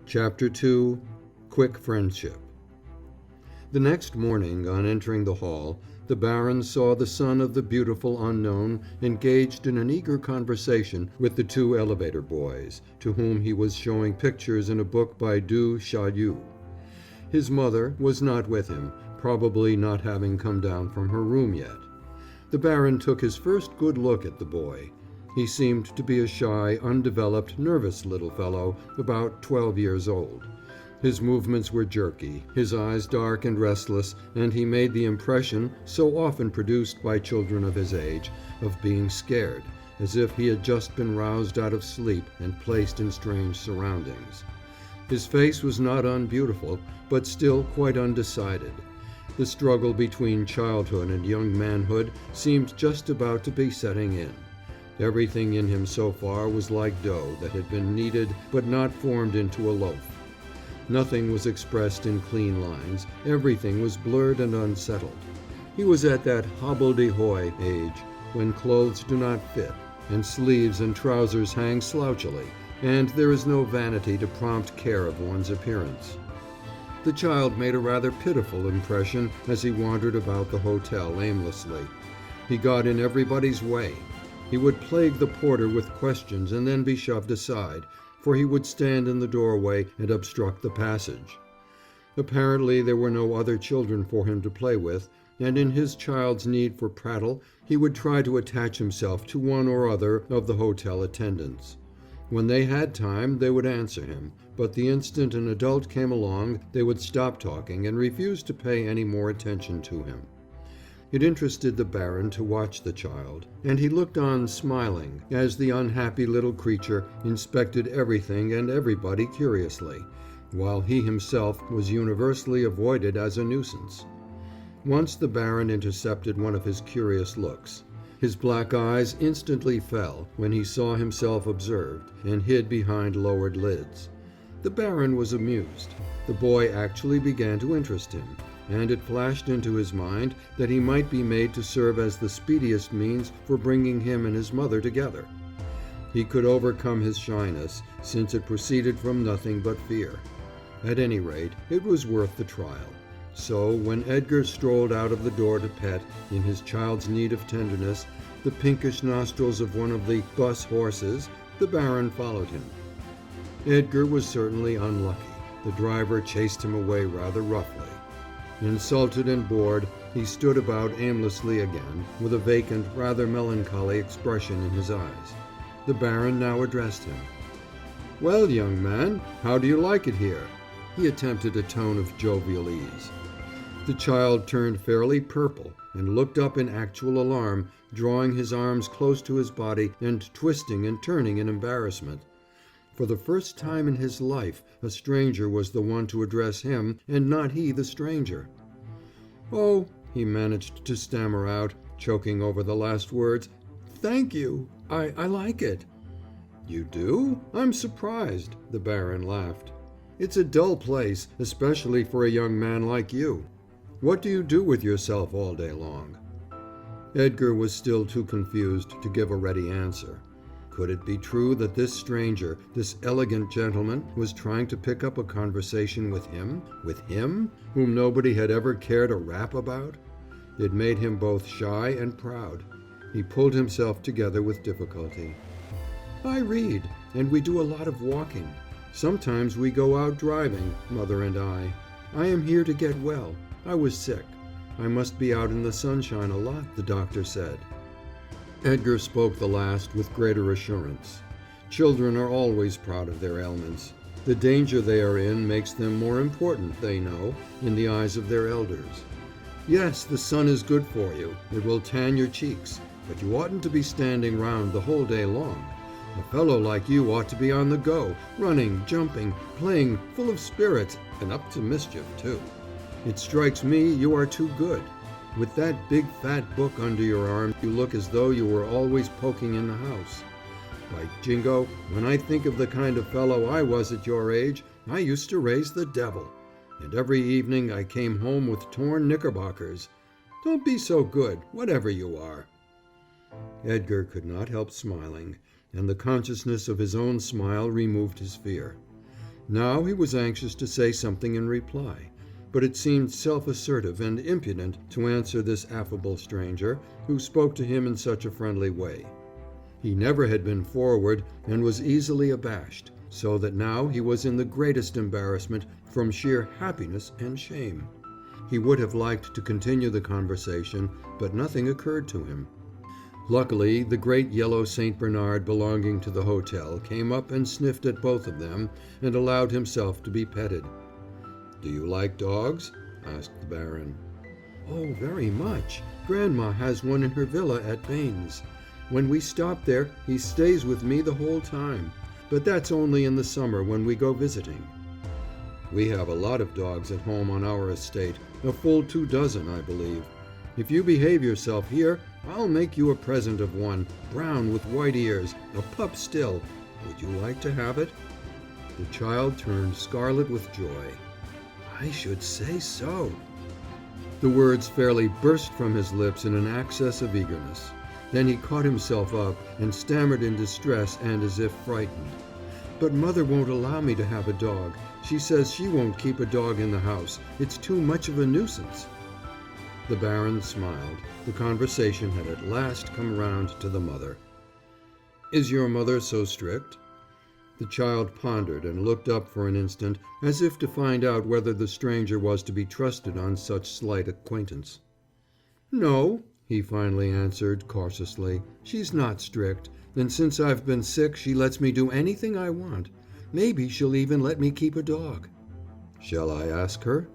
Chapter 2. Quick Friendship. The next morning, on entering the hall, the baron saw the son of the beautiful unknown engaged in an eager conversation with the two elevator boys, to whom he was showing pictures in a book by du Chaillu. His mother was not with him, probably not having come down from her room yet. The baron took his first good look at the boy. He seemed to be a shy, undeveloped, nervous little fellow, about 12 years old. His movements were jerky, his eyes dark and restless, and he made the impression, so often produced by children of his age, of being scared, as if he had just been roused out of sleep and placed in strange surroundings. His face was not unbeautiful, but still quite undecided. The struggle between childhood and young manhood seemed just about to be setting in. Everything in him so far was like dough that had been kneaded but not formed into a loaf. Nothing was expressed in clean lines, everything was blurred and unsettled. He was at that hobbledehoy age when clothes do not fit, and sleeves and trousers hang slouchily, and there is no vanity to prompt care of one's appearance. The child made a rather pitiful impression as he wandered about the hotel aimlessly. He got in everybody's way. He would plague the porter with questions and then be shoved aside, for he would stand in the doorway and obstruct the passage. Apparently there were no other children for him to play with, and in his child's need for prattle he would try to attach himself to one or other of the hotel attendants. When they had time they would answer him, but the instant an adult came along they would stop talking and refuse to pay any more attention to him. It interested the baron to watch the child, and he looked on smiling as the unhappy little creature inspected everything and everybody curiously, while he himself was universally avoided as a nuisance. Once the baron intercepted one of his curious looks. His black eyes instantly fell when he saw himself observed, and hid behind lowered lids. The baron was amused. The boy actually began to interest him, and it flashed into his mind that he might be made to serve as the speediest means for bringing him and his mother together. He could overcome his shyness, since it proceeded from nothing but fear. At any rate, it was worth the trial. So when Edgar strolled out of the door to pet, in his child's need of tenderness, the pinkish nostrils of one of the bus horses, the baron followed him. Edgar was certainly unlucky. The driver chased him away rather roughly. Insulted and bored, he stood about aimlessly again, with a vacant, rather melancholy expression in his eyes. The baron now addressed him. "Well, young man, how do you like it here?" He attempted a tone of jovial ease. The child turned fairly purple and looked up in actual alarm, drawing his arms close to his body and twisting and turning in embarrassment. For the first time in his life a stranger was the one to address him and not he the stranger. "Oh," he managed to stammer out, choking over the last words, "thank you. I like it." "You do? I'm surprised," the baron laughed. "It's a dull place, especially for a young man like you. What do you do with yourself all day long?" Edgar was still too confused to give a ready answer. Could it be true that this stranger, this elegant gentleman, was trying to pick up a conversation with him, whom nobody had ever cared a rap about? It made him both shy and proud. He pulled himself together with difficulty. "I read, and we do a lot of walking. Sometimes we go out driving, Mother and I. I am here to get well. I was sick. I must be out in the sunshine a lot, the doctor said." Edgar spoke the last with greater assurance. Children are always proud of their ailments. The danger they are in makes them more important, they know, in the eyes of their elders. "Yes, the sun is good for you. It will tan your cheeks. But you oughtn't to be standing round the whole day long. A fellow like you ought to be on the go, running, jumping, playing, full of spirits, and up to mischief, too. It strikes me you are too good. With that big fat book under your arm, you look as though you were always poking in the house. By jingo, when I think of the kind of fellow I was at your age, I used to raise the devil. And every evening I came home with torn knickerbockers. Don't be so good, whatever you are." Edgar could not help smiling, and the consciousness of his own smile removed his fear. Now he was anxious to say something in reply, but it seemed self-assertive and impudent to answer this affable stranger who spoke to him in such a friendly way. He never had been forward and was easily abashed, so that now he was in the greatest embarrassment from sheer happiness and shame. He would have liked to continue the conversation, but nothing occurred to him. Luckily, the great yellow St. Bernard belonging to the hotel came up and sniffed at both of them and allowed himself to be petted. "Do you like dogs?" asked the baron. "Oh, very much. Grandma has one in her villa at Bains. When we stop there, he stays with me the whole time. But that's only in the summer when we go visiting." "We have a lot of dogs at home on our estate, a full 24, I believe. If you behave yourself here, I'll make you a present of one, brown with white ears, a pup still. Would you like to have it?" The child turned scarlet with joy. "I should say so." The words fairly burst from his lips in an access of eagerness. Then he caught himself up and stammered in distress and as if frightened. "But mother won't allow me to have a dog. She says she won't keep a dog in the house. It's too much of a nuisance." The baron smiled. The conversation had at last come round to the mother. "Is your mother so strict?" The child pondered and looked up for an instant, as if to find out whether the stranger was to be trusted on such slight acquaintance. "No," he finally answered cautiously. "She's not strict, and since I've been sick she lets me do anything I want. Maybe she'll even let me keep a dog." "Shall I ask her?"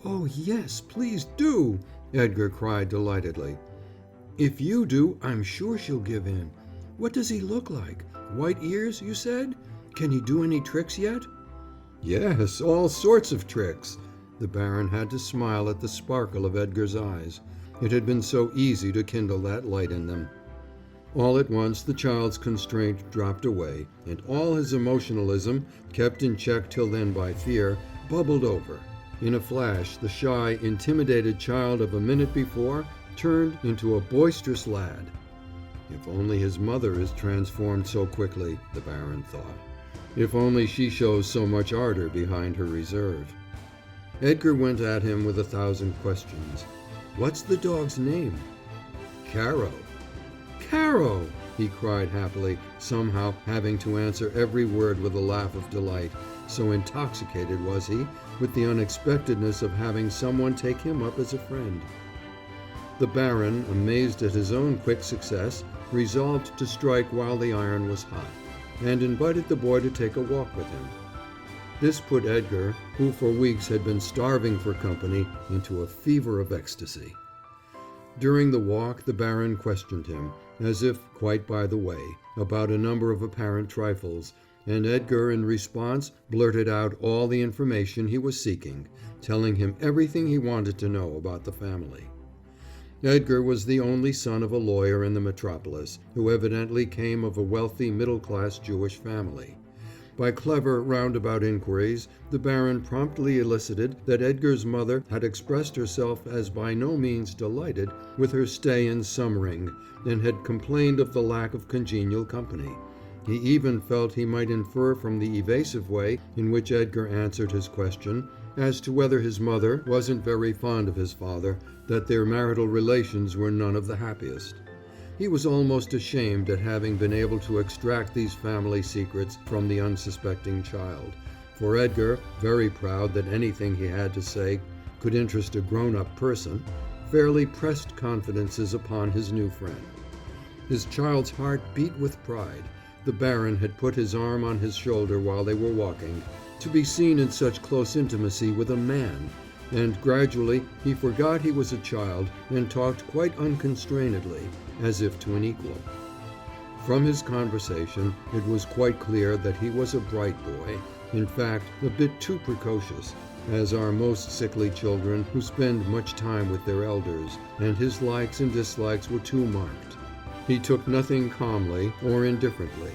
"Oh, yes, please do," Edgar cried delightedly. "If you do, I'm sure she'll give in. What does he look like? White ears, you said? Can he do any tricks yet?" "Yes, all sorts of tricks." The baron had to smile at the sparkle of Edgar's eyes. It had been so easy to kindle that light in them. All at once the child's constraint dropped away, and all his emotionalism, kept in check till then by fear, bubbled over. In a flash, the shy, intimidated child of a minute before turned into a boisterous lad. If only his mother is transformed so quickly, the baron thought. If only she shows so much ardor behind her reserve. Edgar went at him with 1,000 questions. "What's the dog's name?" "Caro." "Caro!" he cried happily, somehow having to answer every word with a laugh of delight, so intoxicated was he with the unexpectedness of having someone take him up as a friend. The baron, amazed at his own quick success, resolved to strike while the iron was hot, and invited the boy to take a walk with him. This put Edgar, who for weeks had been starving for company, into a fever of ecstasy. During the walk the baron questioned him, as if quite by the way, about a number of apparent trifles, and Edgar in response blurted out all the information he was seeking, telling him everything he wanted to know about the family. Edgar was the only son of a lawyer in the metropolis, who evidently came of a wealthy middle-class Jewish family. By clever, roundabout inquiries, the baron promptly elicited that Edgar's mother had expressed herself as by no means delighted with her stay in Summering, and had complained of the lack of congenial company. He even felt he might infer from the evasive way in which Edgar answered his question, as to whether his mother wasn't very fond of his father, that their marital relations were none of the happiest. He was almost ashamed at having been able to extract these family secrets from the unsuspecting child, for Edgar, very proud that anything he had to say could interest a grown-up person, fairly pressed confidences upon his new friend. His child's heart beat with pride. The baron had put his arm on his shoulder while they were walking, to be seen in such close intimacy with a man, and gradually he forgot he was a child and talked quite unconstrainedly, as if to an equal. From his conversation it was quite clear that he was a bright boy, in fact a bit too precocious, as are most sickly children who spend much time with their elders, and his likes and dislikes were too marked. He took nothing calmly or indifferently.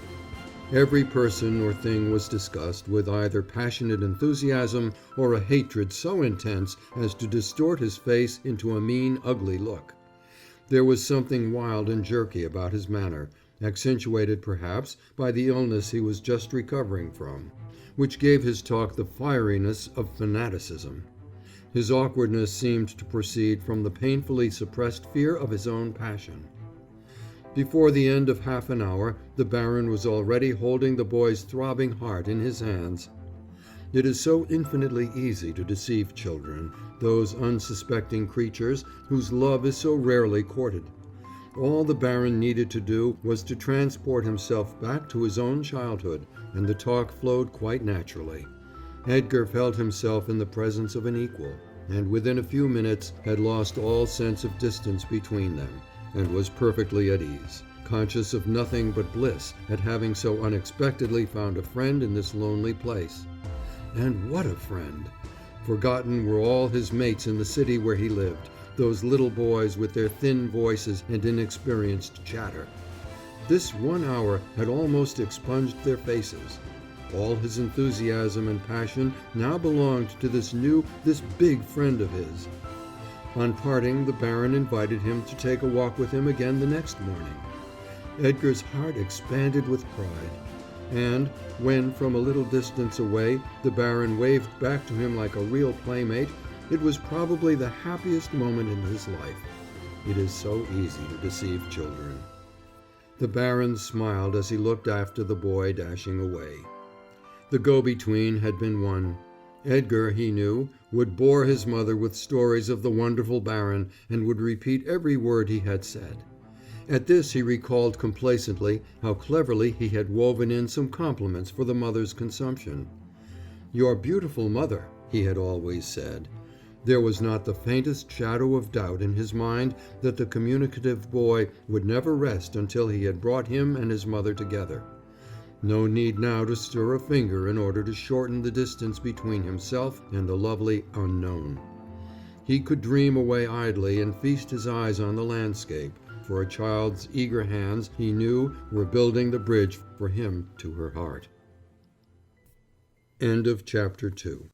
Every person or thing was discussed with either passionate enthusiasm or a hatred so intense as to distort his face into a mean, ugly look. There was something wild and jerky about his manner, accentuated perhaps by the illness he was just recovering from, which gave his talk the fieriness of fanaticism. His awkwardness seemed to proceed from the painfully suppressed fear of his own passion. Before the end of half an hour the baron was already holding the boy's throbbing heart in his hands. It is so infinitely easy to deceive children, those unsuspecting creatures whose love is so rarely courted. All the baron needed to do was to transport himself back to his own childhood, and the talk flowed quite naturally. Edgar felt himself in the presence of an equal, and within a few minutes had lost all sense of distance between them, and was perfectly at ease, conscious of nothing but bliss at having so unexpectedly found a friend in this lonely place. And what a friend! Forgotten were all his mates in the city where he lived, those little boys with their thin voices and inexperienced chatter. This 1 hour had almost expunged their faces. All his enthusiasm and passion now belonged to this big friend of his. On parting, the baron invited him to take a walk with him again the next morning. Edgar's heart expanded with pride, and when from a little distance away the baron waved back to him like a real playmate, it was probably the happiest moment in his life. It is so easy to deceive children. The baron smiled as he looked after the boy dashing away. The go-between had been won. Edgar, he knew, would bore his mother with stories of the wonderful baron and would repeat every word he had said. At this he recalled complacently how cleverly he had woven in some compliments for the mother's consumption. "Your beautiful mother," he had always said. There was not the faintest shadow of doubt in his mind that the communicative boy would never rest until he had brought him and his mother together. No need now to stir a finger in order to shorten the distance between himself and the lovely unknown. He could dream away idly and feast his eyes on the landscape, for a child's eager hands, he knew, were building the bridge for him to her heart. End of chapter 2.